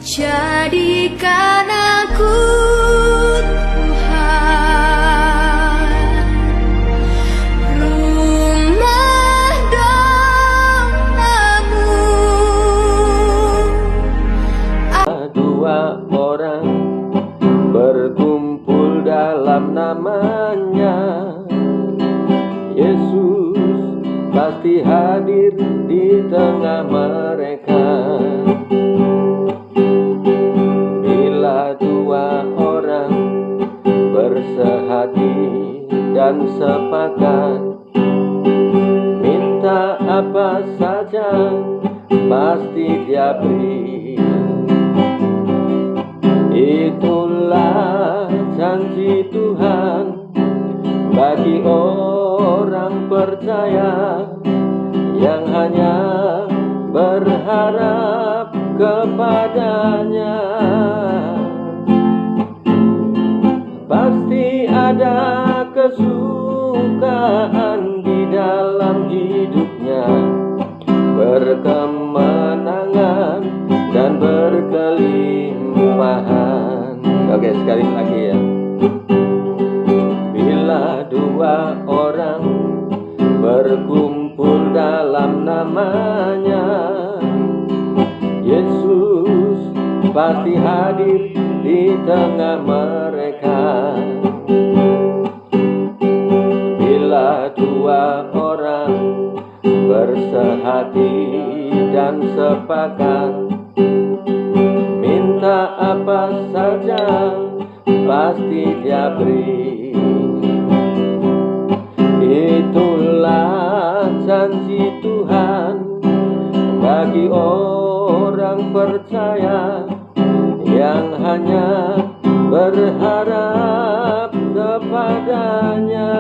Jadikan aku Tuhan rumah doamu. Dua orang berkumpul dalam namanya, Yesus pasti hadir di tengah mereka. Bila dua orang bersehati dan sepakat, minta apa saja pasti Dia beri. Itulah janji Tuhan bagi orang percaya yang hanya berharap kepadanya. Pasti ada kesukaan di dalam hidupnya, berkemenangan dan berkelimpahan. Oke, sekali lagi ya. Bila dua orang berkumpul dalam namanya, Yesus pasti hadir di tengah mereka. Bila dua orang bersehati dan sepakat, minta apa saja pasti Dia beri. Itulah janji Tuhan bagi orang percaya yang hanya berharap kepadanya.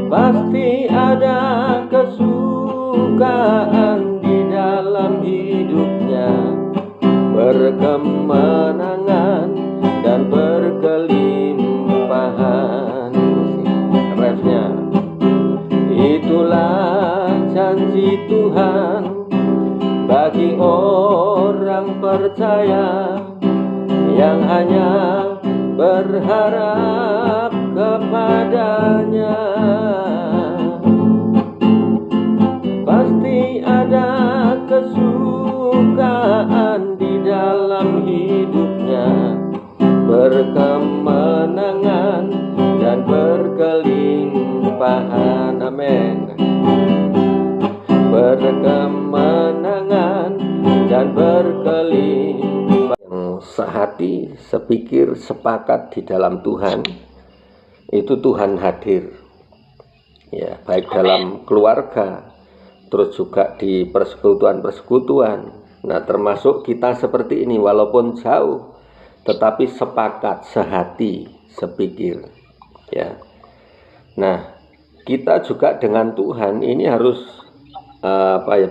Pasti ada kesukaan di dalam hidupnya, berkemenangan dan berkelimpahan. Refnya, itulah janji Tuhan bagi orang percaya yang hanya berharap kepadanya. Pasti ada kesukaan di dalam hidupnya, berkemenangan dan berkelimpahan. Amin. Berkemenangan dan berkelimpahan. Yang sehati, sepikir, sepakat di dalam Tuhan, itu Tuhan hadir. Ya, baik dalam keluarga, terus juga di persekutuan-persekutuan. Nah, termasuk kita seperti ini, walaupun jauh, tetapi sepakat, sehati, sepikir. Ya. Nah, kita juga dengan Tuhan ini harus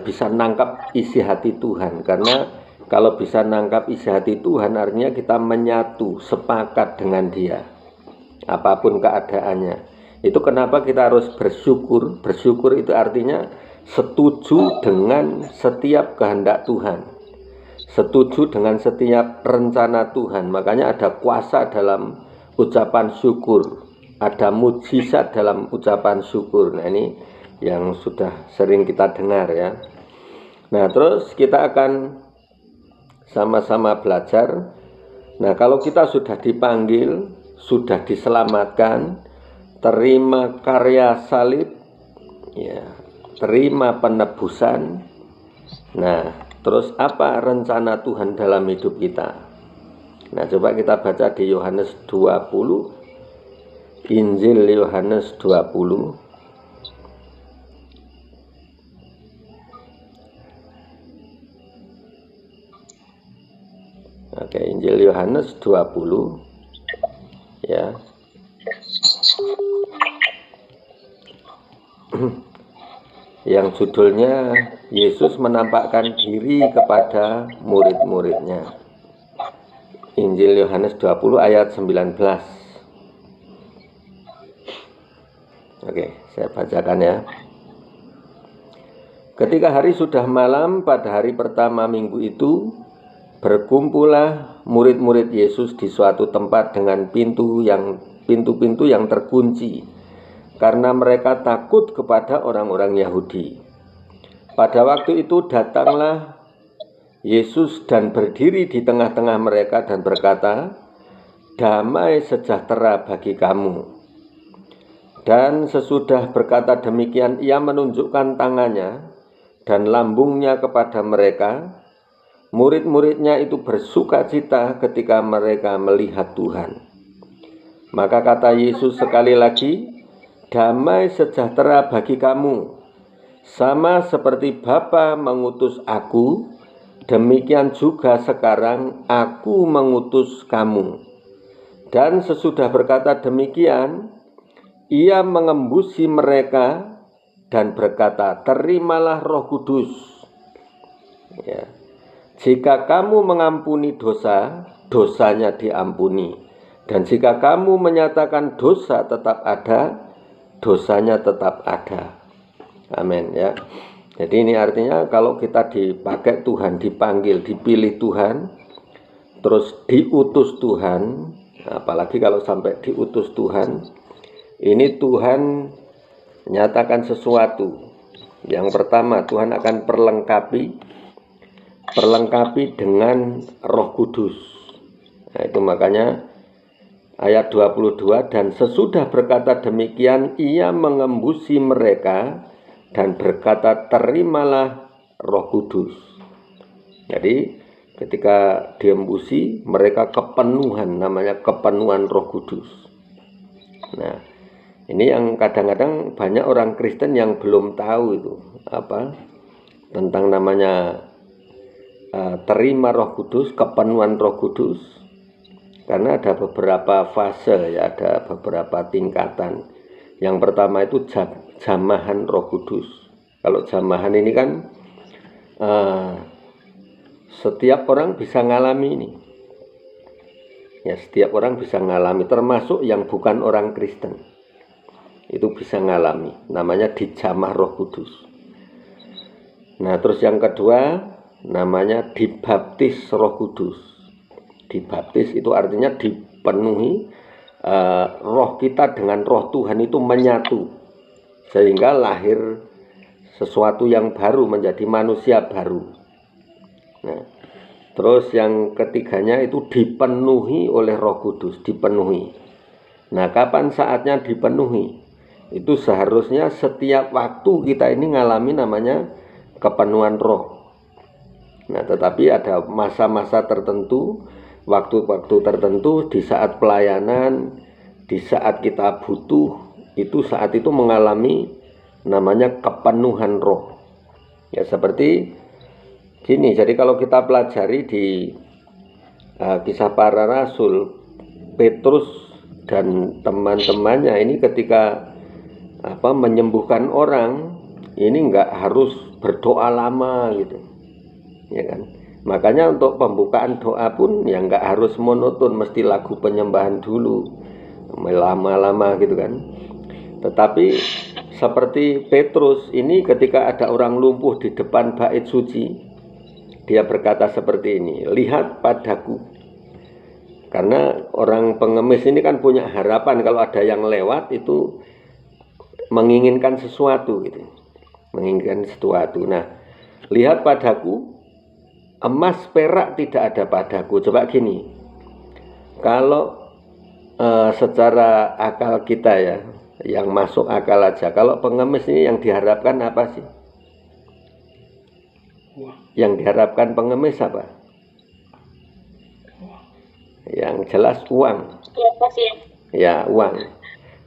bisa nangkap isi hati Tuhan. Karena kalau bisa nangkap isi hati Tuhan, artinya kita menyatu, sepakat dengan Dia, apapun keadaannya. Itu kenapa kita harus bersyukur. Bersyukur itu artinya setuju dengan setiap kehendak Tuhan, setuju dengan setiap rencana Tuhan. Makanya ada kuasa dalam ucapan syukur, ada mujizat dalam ucapan syukur. Nah, ini yang sudah sering kita dengar ya. Nah, terus kita akan sama-sama belajar. Nah, kalau kita sudah dipanggil, sudah diselamatkan, terima karya salib, ya, terima penebusan. Nah, terus apa rencana Tuhan dalam hidup kita? Nah, coba kita baca di Yohanes 20, Injil Yohanes 20. Oke, Injil Yohanes 20 ya. Yang judulnya Yesus menampakkan diri kepada murid-muridnya. Injil Yohanes 20 ayat 19. Oke, saya bacakan ya. Ketika hari sudah malam pada hari pertama minggu itu, berkumpullah murid-murid Yesus di suatu tempat dengan pintu-pintu yang terkunci, karena mereka takut kepada orang-orang Yahudi. Pada waktu itu datanglah Yesus dan berdiri di tengah-tengah mereka dan berkata, "Damai sejahtera bagi kamu." Dan sesudah berkata demikian, ia menunjukkan tangannya dan lambungnya kepada mereka. Murid-muridnya itu bersukacita ketika mereka melihat Tuhan. Maka kata Yesus sekali lagi, "Damai sejahtera bagi kamu. Sama seperti Bapa mengutus aku, demikian juga sekarang aku mengutus kamu." Dan sesudah berkata demikian, ia mengembusi mereka dan berkata, "Terimalah Roh Kudus. Ya. Jika kamu mengampuni dosa, dosanya diampuni. Dan jika kamu menyatakan dosa tetap ada, dosanya tetap ada." Amin ya. Jadi ini artinya kalau kita dipakai Tuhan, dipanggil, dipilih Tuhan, terus diutus Tuhan, apalagi kalau sampai diutus Tuhan, ini Tuhan nyatakan sesuatu. Yang pertama, Tuhan akan perlengkapi dengan Roh Kudus. Nah, itu makanya ayat 22, dan sesudah berkata demikian, ia mengembusi mereka dan berkata, "Terimalah Roh Kudus." Jadi ketika diembusi, mereka kepenuhan, namanya kepenuhan Roh Kudus. Nah, ini yang kadang-kadang banyak orang Kristen yang belum tahu itu apa tentang namanya terima Roh Kudus, kepenuhan Roh Kudus. Karena ada beberapa fase ya, ada beberapa tingkatan. Yang pertama itu jamahan Roh Kudus. Kalau jamahan ini kan setiap orang bisa ngalami ini. Ya, setiap orang bisa ngalami, termasuk yang bukan orang Kristen. Itu bisa ngalami, namanya dijamah Roh Kudus. Nah, terus yang kedua namanya dibaptis Roh Kudus. Dibaptis itu artinya dipenuhi roh kita dengan roh Tuhan itu menyatu, sehingga lahir sesuatu yang baru, menjadi manusia baru. Nah, terus yang ketiganya itu dipenuhi oleh Roh Kudus, dipenuhi. Nah, kapan saatnya dipenuhi? Itu seharusnya setiap waktu kita ini ngalami namanya kepenuhan roh. Nah, tetapi ada masa-masa tertentu, waktu-waktu tertentu, di saat pelayanan, di saat kita butuh, itu saat itu mengalami namanya kepenuhan roh. Ya, seperti gini. Jadi kalau kita pelajari di Kisah Para Rasul, Petrus dan teman-temannya ini ketika menyembuhkan orang, ini enggak harus berdoa lama gitu, ya kan. Makanya untuk pembukaan doa pun ya enggak harus monoton, mesti lagu penyembahan dulu lama-lama gitu kan. Tetapi seperti Petrus ini, ketika ada orang lumpuh di depan bait suci, dia berkata seperti ini, "Lihat padaku." Karena orang pengemis ini kan punya harapan kalau ada yang lewat itu menginginkan sesuatu gitu, menginginkan sesuatu. Nah, "Lihat padaku, emas perak tidak ada padaku." Coba gini, kalau secara akal kita ya, yang masuk akal aja, kalau pengemis ini yang diharapkan apa sih? Yang diharapkan pengemis apa? Yang jelas uang. Ya, uang.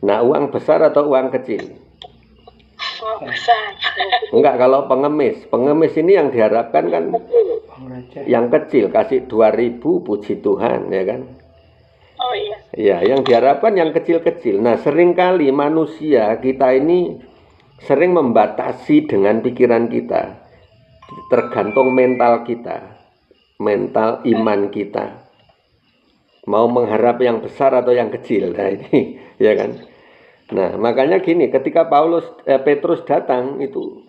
Nah, uang besar atau uang kecil? Besar. Enggak, kalau pengemis ini yang diharapkan kan yang kecil, kasih 2.000 puji Tuhan, ya kan? Oh iya. Ya, yang diharapkan yang kecil-kecil. Nah, seringkali manusia kita ini sering membatasi dengan pikiran kita, tergantung mental kita, mental iman kita. Mau mengharap yang besar atau yang kecil, nah ini, ya kan? Nah, makanya gini, ketika Petrus datang itu,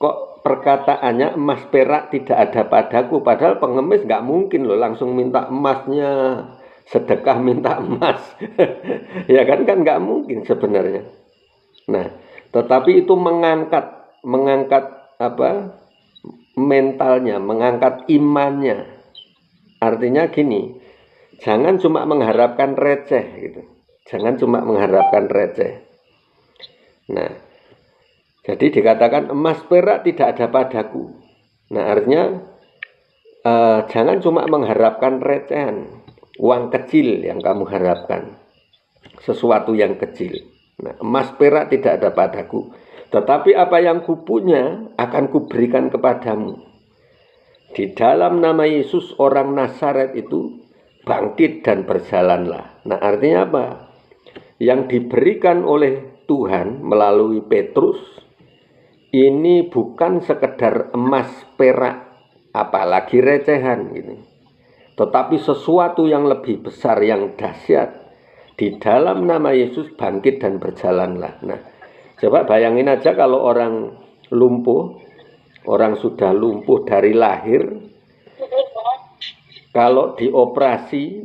kok perkataannya emas perak tidak ada padaku, padahal pengemis nggak mungkin loh langsung minta emasnya, sedekah minta emas. Ya kan nggak mungkin sebenarnya. Nah, tetapi itu mengangkat apa? Mentalnya, mengangkat imannya. Artinya gini, jangan cuma mengharapkan receh gitu. Jangan cuma mengharapkan receh. Nah, jadi dikatakan emas perak tidak ada padaku. Nah, artinya jangan cuma mengharapkan recehan, uang kecil yang kamu harapkan, sesuatu yang kecil. Nah, emas perak tidak ada padaku, tetapi apa yang kupunya akan kuberikan kepadamu. Di dalam nama Yesus orang Nazaret itu bangkit dan berjalanlah. Nah, artinya apa? Yang diberikan oleh Tuhan melalui Petrus ini bukan sekedar emas perak, apalagi recehan gitu, tetapi sesuatu yang lebih besar, yang dahsyat. Di dalam nama Yesus bangkit dan berjalanlah. Nah, coba bayangin aja kalau orang lumpuh, orang sudah lumpuh dari lahir, kalau dioperasi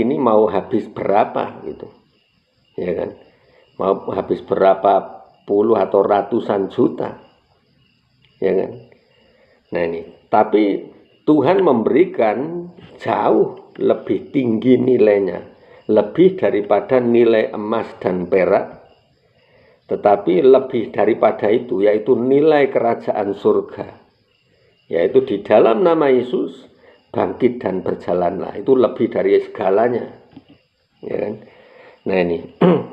ini mau habis berapa gitu, ya kan? Mau habis berapa puluh atau ratusan juta, ya kan? Nah ini, tapi Tuhan memberikan jauh lebih tinggi nilainya, lebih daripada nilai emas dan perak, tetapi lebih daripada itu, yaitu nilai kerajaan surga, yaitu di dalam nama Yesus bangkit dan berjalanlah. Itu lebih dari segalanya, ya kan? Nah ini,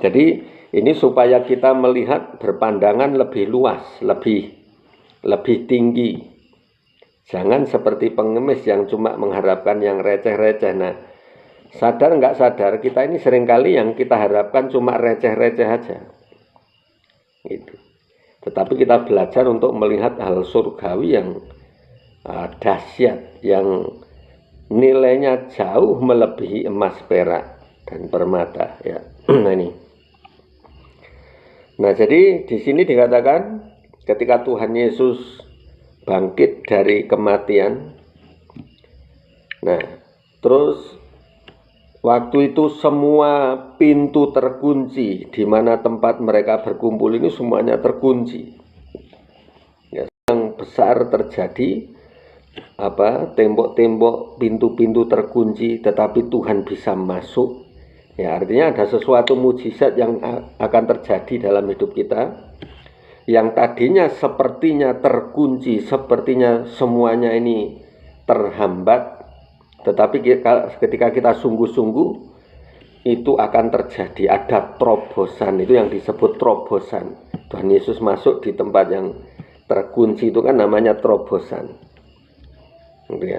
jadi ini supaya kita melihat berpandangan lebih luas, lebih tinggi. Jangan seperti pengemis yang cuma mengharapkan yang receh-receh. Nah, sadar nggak sadar kita ini seringkali yang kita harapkan cuma receh-receh aja. Gitu. Tetapi kita belajar untuk melihat hal surgawi yang dahsyat, yang nilainya jauh melebihi emas perak dan permata, ya. Nah ini. Nah, jadi di sini dikatakan ketika Tuhan Yesus bangkit dari kematian. Nah, terus waktu itu semua pintu terkunci, di mana tempat mereka berkumpul ini semuanya terkunci. Ya, yang besar terjadi tembok-tembok, pintu-pintu terkunci, tetapi Tuhan bisa masuk. Ya, artinya ada sesuatu mujizat yang akan terjadi dalam hidup kita, yang tadinya sepertinya terkunci, sepertinya semuanya ini terhambat, tetapi ketika kita sungguh-sungguh itu akan terjadi, ada terobosan. Itu yang disebut terobosan. Tuhan Yesus masuk di tempat yang terkunci, itu kan namanya terobosan.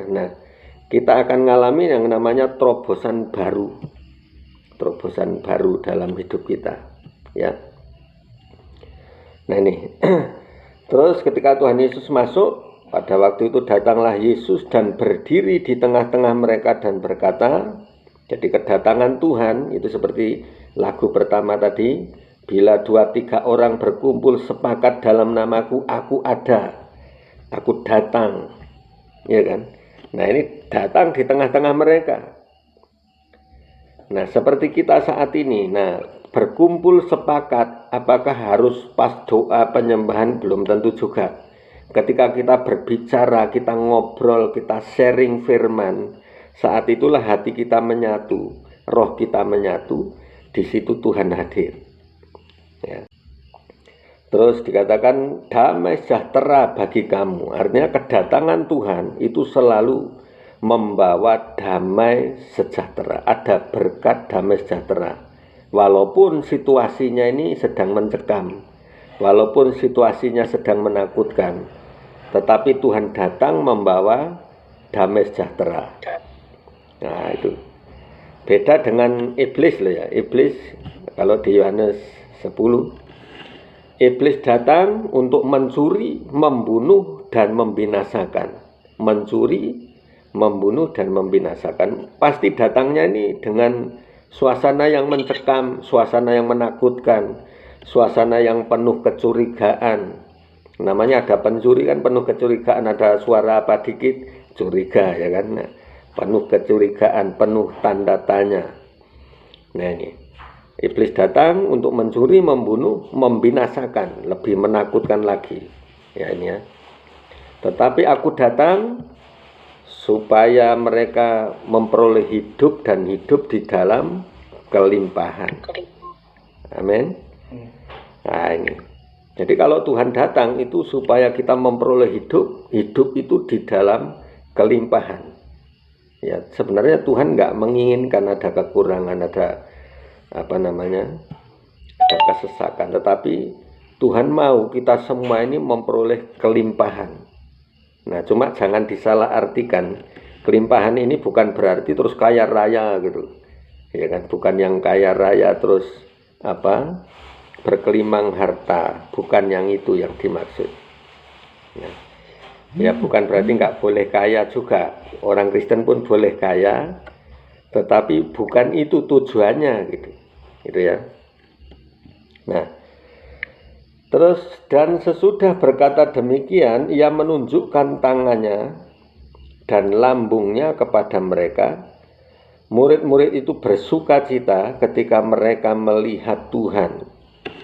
Nah, kita akan mengalami yang namanya terobosan baru dalam hidup kita, ya. Nah ini, terus ketika Tuhan Yesus masuk, pada waktu itu datanglah Yesus dan berdiri di tengah-tengah mereka dan berkata, jadi kedatangan Tuhan itu seperti lagu pertama tadi, bila 2-3 orang berkumpul sepakat dalam namaku, aku ada, aku datang, ya kan? Nah ini datang di tengah-tengah mereka. Nah seperti kita saat ini, nah berkumpul sepakat, apakah harus pas doa penyembahan? Belum tentu juga. Ketika kita berbicara, kita ngobrol, kita sharing firman, saat itulah hati kita menyatu, roh kita menyatu, di situ Tuhan hadir. Ya. Terus dikatakan damai sejahtera bagi kamu. Artinya kedatangan Tuhan itu selalu membawa damai sejahtera. Ada berkat damai sejahtera. Walaupun situasinya ini sedang mencekam, walaupun situasinya sedang menakutkan, tetapi Tuhan datang membawa damai sejahtera. Nah itu beda dengan iblis loh ya. Iblis kalau di Yohanes 10, iblis datang untuk mencuri, membunuh dan membinasakan. Mencuri, membunuh dan membinasakan. Pasti datangnya ini dengan suasana yang mencekam, suasana yang menakutkan, suasana yang penuh kecurigaan, Namanya ada pencuri kan penuh kecurigaan, ada suara apa dikit curiga ya kan. Nah, penuh kecurigaan, penuh tanda tanya. Nah ini iblis datang untuk mencuri, membunuh, membinasakan, lebih menakutkan lagi. Ya ini ya. Tetapi aku datang supaya mereka memperoleh hidup dan hidup di dalam kelimpahan. Amin. Nah ini. Jadi kalau Tuhan datang itu supaya kita memperoleh hidup, hidup itu di dalam kelimpahan. Ya, sebenarnya Tuhan nggak menginginkan ada kekurangan, ada ada kesesakan, tetapi Tuhan mau kita semua ini memperoleh kelimpahan. Nah, cuma jangan disalah artikan. Kelimpahan ini bukan berarti terus kaya raya gitu. Ya kan, bukan yang kaya raya terus berkelimang harta, bukan yang itu yang dimaksud. Ya bukan berarti nggak boleh kaya juga. Orang Kristen pun boleh kaya, tetapi bukan itu tujuannya gitu ya. Nah, terus dan sesudah berkata demikian, ia menunjukkan tangannya dan lambungnya kepada mereka. Murid-murid itu bersuka cita ketika mereka melihat Tuhan.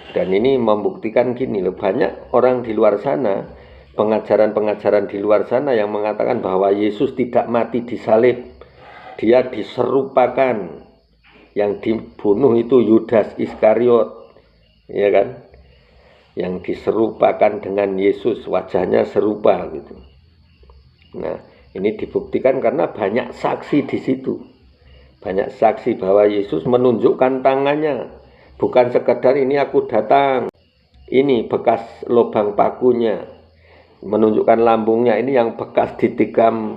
Dan ini membuktikan gini loh, banyak orang di luar sana, pengajaran-pengajaran di luar sana yang mengatakan bahwa Yesus tidak mati disalib, dia diserupakan, yang dibunuh itu Yudas Iskariot, ya kan, yang diserupakan dengan Yesus, wajahnya serupa gitu. Nah ini dibuktikan karena banyak saksi di situ, banyak saksi bahwa Yesus menunjukkan tangannya. Bukan sekedar ini aku datang, ini bekas lubang pakunya, menunjukkan lambungnya, ini yang bekas ditikam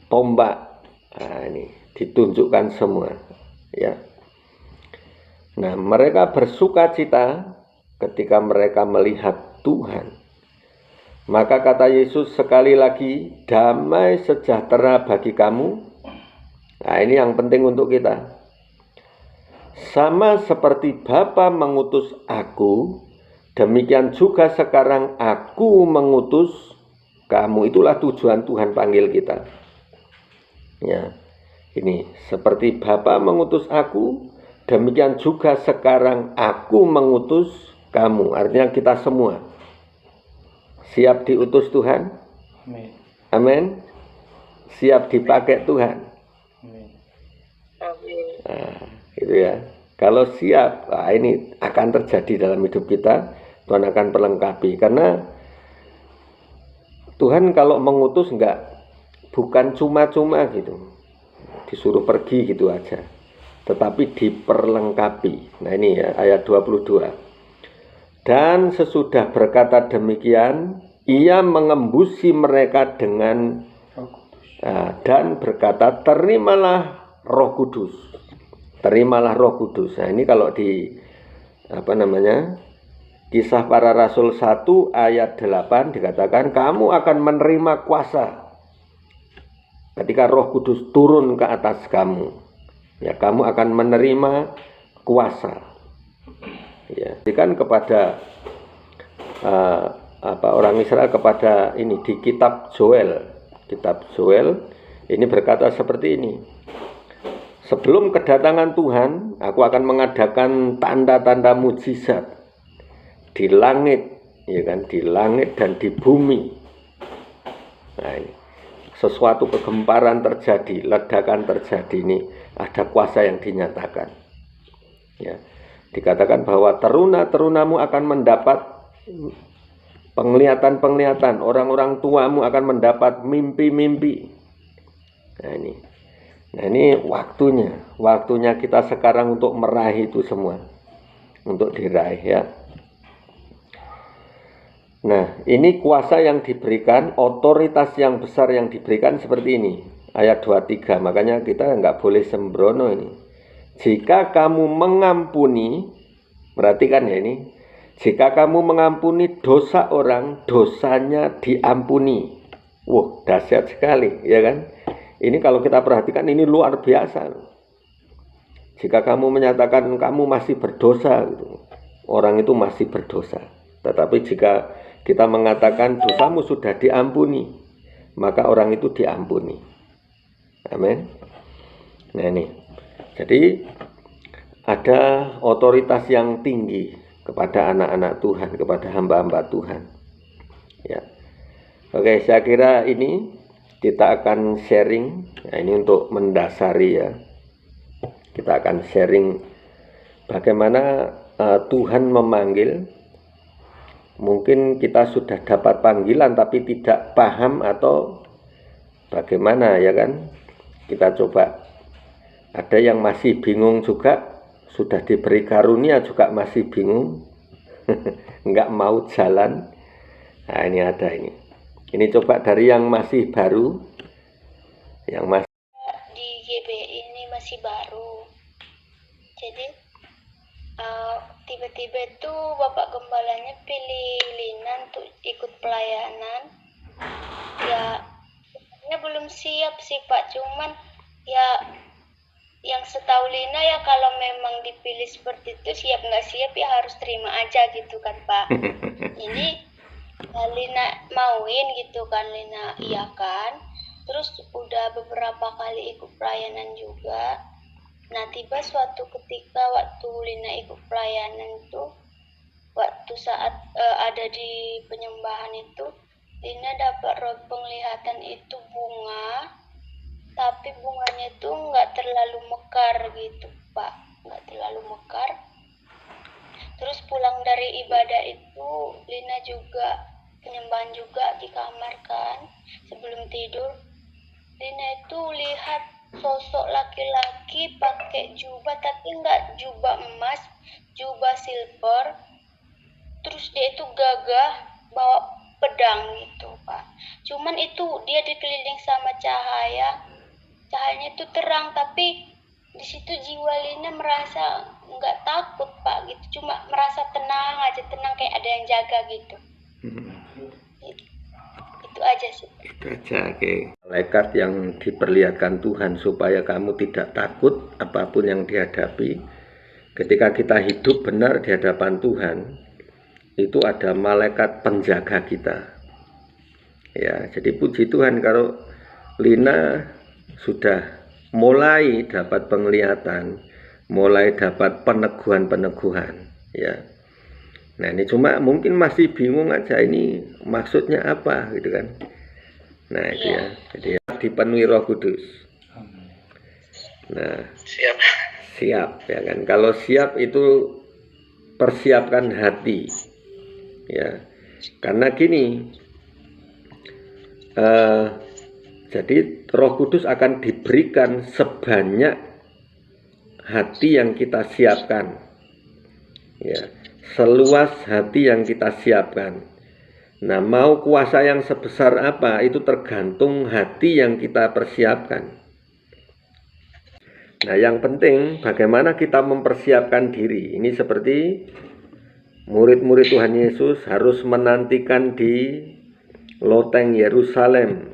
tombak. Nah, ini ditunjukkan semua ya. Nah, mereka bersuka cita ketika mereka melihat Tuhan. Maka kata Yesus sekali lagi, damai sejahtera bagi kamu. Nah, ini yang penting untuk kita. Sama seperti Bapa mengutus aku, demikian juga sekarang aku mengutus kamu. Itulah tujuan Tuhan panggil kita. Ya, ini seperti Bapa mengutus aku, demikian juga sekarang aku mengutus kamu. Artinya kita semua siap diutus Tuhan. Amin. Siap dipakai Tuhan. Nah, itu ya. Kalau siap, ini akan terjadi dalam hidup kita. Tuhan akan perlengkapi. Karena Tuhan kalau mengutus bukan cuma-cuma gitu, disuruh pergi gitu aja, tetapi diperlengkapi. Nah ini ya ayat 22. Dan sesudah berkata demikian, ia mengembusi mereka dengan dan berkata, terimalah Roh Kudus. Terimalah Roh Kudus. Nah ini kalau di Kisah Para Rasul 1 ayat 8 dikatakan, kamu akan menerima kuasa ketika Roh Kudus turun ke atas kamu. Ya, kamu akan menerima kuasa. Ya, kan kepada orang Israel kepada ini di kitab Joel. Kitab Joel ini berkata seperti ini. Sebelum kedatangan Tuhan, aku akan mengadakan tanda-tanda mujizat di langit, ya kan, di langit dan di bumi. Nah, ini sesuatu kegemparan terjadi, ledakan terjadi, ini ada kuasa yang dinyatakan. Ya, dikatakan bahwa teruna-terunamu akan mendapat penglihatan-penglihatan, orang-orang tuamu akan mendapat mimpi-mimpi. Nah ini waktunya kita sekarang untuk meraih itu semua, untuk diraih ya. Nah ini kuasa yang diberikan, otoritas yang besar yang diberikan seperti ini. Ayat 23, makanya kita nggak boleh sembrono ini. Jika kamu mengampuni, perhatikan ya ini, jika kamu mengampuni dosa orang, dosanya diampuni. Wah, dahsyat sekali ya kan. Ini kalau kita perhatikan ini luar biasa. Jika kamu menyatakan kamu masih berdosa gitu, orang itu masih berdosa. Tetapi jika kita mengatakan dosamu sudah diampuni, maka orang itu diampuni. Amin. Nah ini, jadi ada otoritas yang tinggi kepada anak-anak Tuhan, kepada hamba-hamba Tuhan. Ya, oke, saya kira ini kita akan sharing. Nah, ini untuk mendasari ya. Kita akan sharing bagaimana Tuhan memanggil. Mungkin kita sudah dapat panggilan tapi tidak paham atau bagaimana ya kan. Kita coba. Ada yang masih bingung juga, sudah diberi karunia juga masih bingung. Enggak mau jalan. Nah ini ada ini. Ini coba dari yang masih baru. Yang masih Di GBI ini masih baru. Jadi tiba-tiba itu Bapak Gembalanya pilih Lina untuk ikut pelayanan. Ya, sebenarnya belum siap sih Pak, cuman ya yang setahu Lina ya kalau memang dipilih seperti itu, siap nggak siap ya harus terima aja gitu kan Pak. Ini Lina mauin gitu kan, Lina iya kan. Terus udah beberapa kali ikut pelayanan juga. Nah tiba suatu ketika waktu Lina ikut pelayanan itu, waktu saat ada di penyembahan itu, Lina dapat roh penglihatan itu bunga, tapi bunganya itu nggak terlalu mekar gitu Pak, nggak terlalu mekar. Terus pulang dari ibadah itu, Lina juga penyembahan juga di kamar kan, sebelum tidur, Lina itu lihat sosok laki-laki pakai jubah, tapi nggak jubah emas, jubah silver. Terus dia itu gagah bawa pedang gitu Pak. Cuman itu dia dikeliling sama cahaya, cahayanya itu terang, tapi di situ jiwa Lina merasa nggak takut Pak gitu, cuma merasa tenang aja, tenang kayak ada yang jaga gitu. Itu aja sih. itu aja, oke. Malaikat yang diperlihatkan Tuhan supaya kamu tidak takut apapun yang dihadapi. Ketika kita hidup benar di hadapan Tuhan, itu ada malaikat penjaga kita. Ya, jadi puji Tuhan kalau Lina sudah mulai dapat penglihatan, mulai dapat peneguhan-peneguhan, ya. Nah ini cuma mungkin masih bingung aja ini maksudnya apa gitu kan. Nah itu ya, jadi dipenuhi Roh Kudus. Nah siap ya kan. Kalau siap itu persiapkan hati, ya. Karena gini, jadi Roh Kudus akan diberikan sebanyak hati yang kita siapkan, ya, seluas hati yang kita siapkan. Nah, mau kuasa yang sebesar apa itu tergantung hati yang kita persiapkan. Nah, yang penting bagaimana kita mempersiapkan diri. Ini seperti murid-murid Tuhan Yesus harus menantikan di loteng Yerusalem.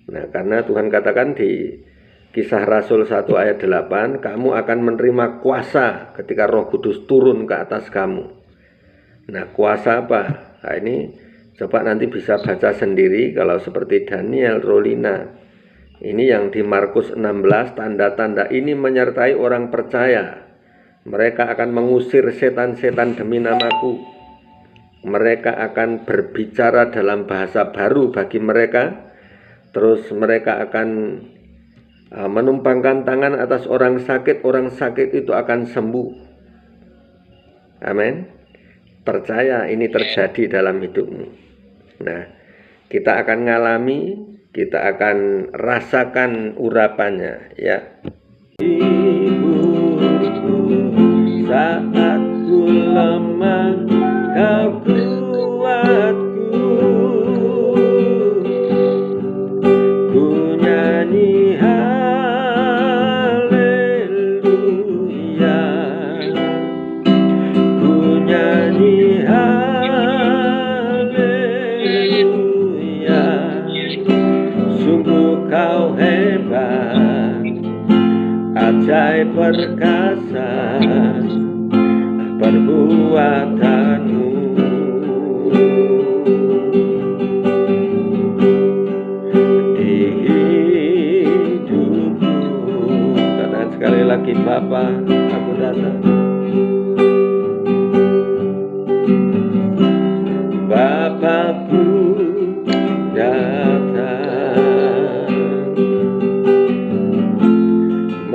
Nah, karena Tuhan katakan di Kisah Rasul 1 ayat 8, kamu akan menerima kuasa ketika Roh Kudus turun ke atas kamu. Nah, kuasa apa? Nah, ini coba nanti bisa baca sendiri kalau seperti Daniel, Rolina. Ini yang di Markus 16, tanda-tanda ini menyertai orang percaya. Mereka akan mengusir setan-setan demi namaku. Mereka akan berbicara dalam bahasa baru bagi mereka. Terus mereka akan menumpangkan tangan atas orang sakit itu akan sembuh. Amin. Percaya ini terjadi dalam hidupmu. Nah, kita akan ngalami, kita akan rasakan urapannya, ya. Ibuku, saat ku lemah, kau kuatku. Ku nyanyi haleluya, ku nyanyi haleluya. Sungguh kau hebat, ajaib perkasa perbuatanmu. Bapa, aku datang. Bapakku datang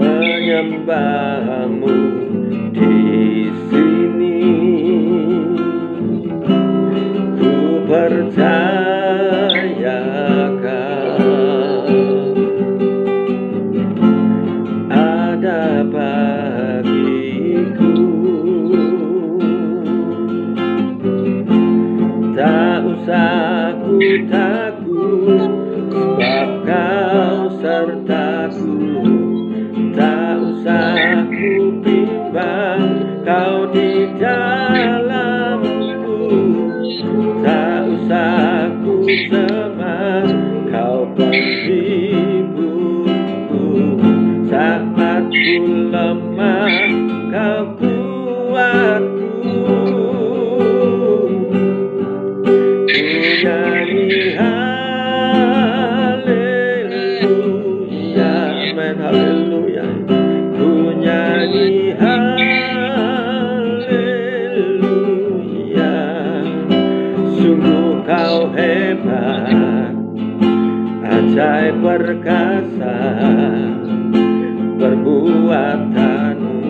menyembahmu di sini. Ku percayakan ada bagiku. Tak usah ku takut, sebab kau sertaku. Tak usah ku bimbang, kau di dalamku. Tak usah ku cemas, kau penghiburku. Saat ku lemah, kau kuatku. Nyanyi haleluya, amen, haleluya. Ku nyanyi haleluya. Sungguh kau hebat, ajaib perkasa perbuatanmu.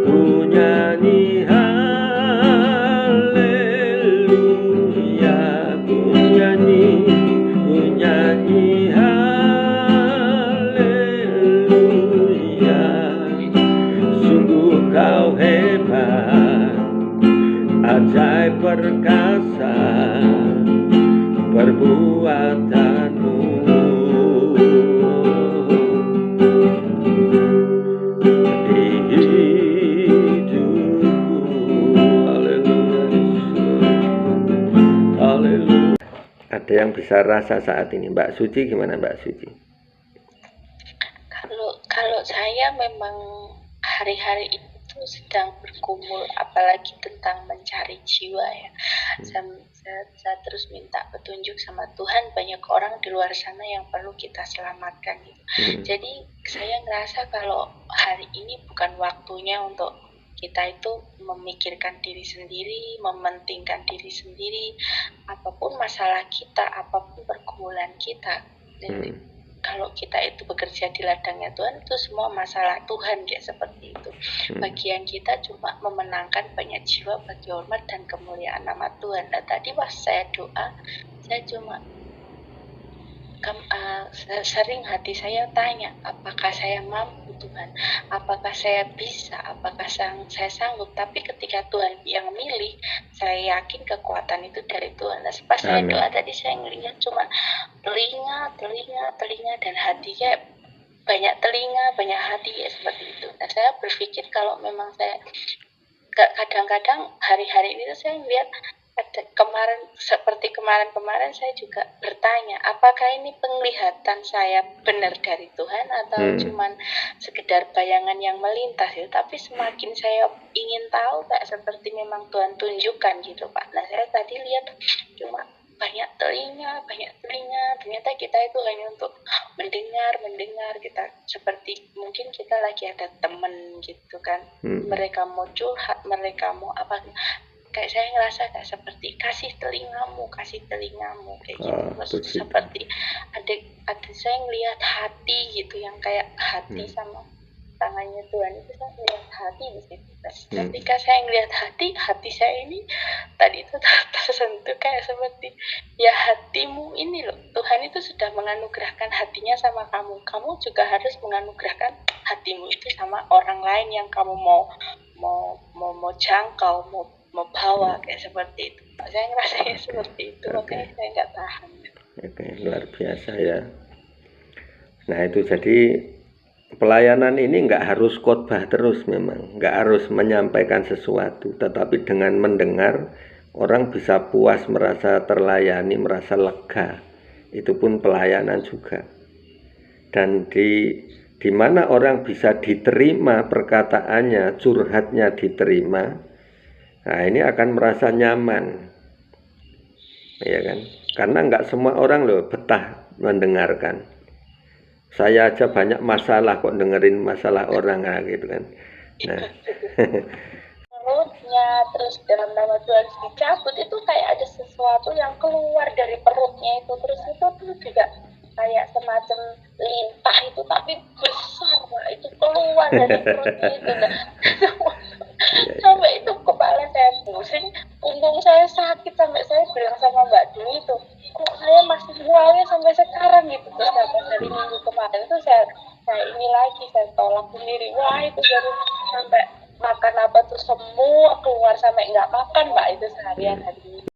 Ku nyanyi haleluya. Sungguh kau hebat, ajaib perkasa perbuatanmu. Di hidupku, haleluya, haleluya. Ada yang bisa rasa saat ini? Mbak Suci gimana, Mbak Suci? Kalau saya memang hari-hari itu sedang bergumul, apalagi tentang mencari jiwa ya. Saya terus minta petunjuk sama Tuhan. Banyak orang di luar sana yang perlu kita selamatkan gitu. Jadi saya ngerasa kalau hari ini bukan waktunya untuk kita itu memikirkan diri sendiri, mementingkan diri sendiri, apapun masalah kita, apapun pergumulan kita. Dan kalau kita itu bekerja di ladangnya Tuhan, itu semua masalah Tuhan, kayak seperti itu. Bagian kita cuma memenangkan banyak jiwa bagi hormat dan kemuliaan nama Tuhan. Dan tadi pas saya doa, saya cuma sering hati saya tanya, apakah saya mampu Tuhan, apakah saya bisa, apakah saya sanggup. Tapi ketika Tuhan yang milih, saya yakin kekuatan itu dari Tuhan. Nah, pas saya doa tadi, saya ngelihat cuma telinga, dan hatinya banyak telinga, banyak hati, ya seperti itu. Nah, saya berpikir kalau memang saya kadang-kadang hari-hari ini saya lihat seperti kemarin saya juga bertanya, apakah ini penglihatan saya benar dari Tuhan atau cuman sekedar bayangan yang melintas gitu. Tapi semakin saya ingin tahu, kayak seperti memang Tuhan tunjukkan gitu Pak. Nah, saya tadi lihat cuma banyak telinga, ternyata kita itu hanya untuk mendengar, kita seperti mungkin kita lagi ada temen gitu kan, mereka mau curhat, mereka mau apa, kayak saya ngerasa kayak seperti kasih telingamu kayak gitu. Seperti ada saya ngelihat hati gitu, yang kayak hati sama tangannya Tuhan itu, saya ngelihat hati di situ. Ketika saya ngelihat hati saya ini tadi itu tersentuh kayak seperti, ya hatimu ini loh, Tuhan itu sudah menganugerahkan hatinya sama kamu juga harus menganugerahkan hatimu itu sama orang lain yang kamu mau jangkau, mau bawa, kayak seperti itu. Saya ngerasanya seperti itu, makanya saya nggak tahan. Oke, luar biasa ya. Nah itu jadi pelayanan ini nggak harus khotbah terus, memang nggak harus menyampaikan sesuatu, tetapi dengan mendengar orang bisa puas, merasa terlayani, merasa lega. Itu pun pelayanan juga. Dan di mana orang bisa diterima perkataannya, curhatnya diterima, nah ini akan merasa nyaman, ya kan? Karena nggak semua orang loh betah mendengarkan. Saya aja banyak masalah kok dengerin masalah orang gitu kan. Nah, perutnya, terus dalam nama Tuhan dicabut, itu kayak ada sesuatu yang keluar dari perutnya itu. Terus itu tuh juga kayak semacam lintah itu, tapi besar Pak, itu keluar dari perutnya itu. Nah, sampai itu kepala saya pusing, punggung saya sakit, sampai saya bilang sama Mbak Dwi itu, kok saya masih mualnya sampai sekarang gitu. Terus dari minggu kemarin itu saya ini lagi, saya tolak sendiri. Wah, itu baru sampai makan apa tuh semua keluar, sampai nggak makan Mbak, itu seharian hari ini.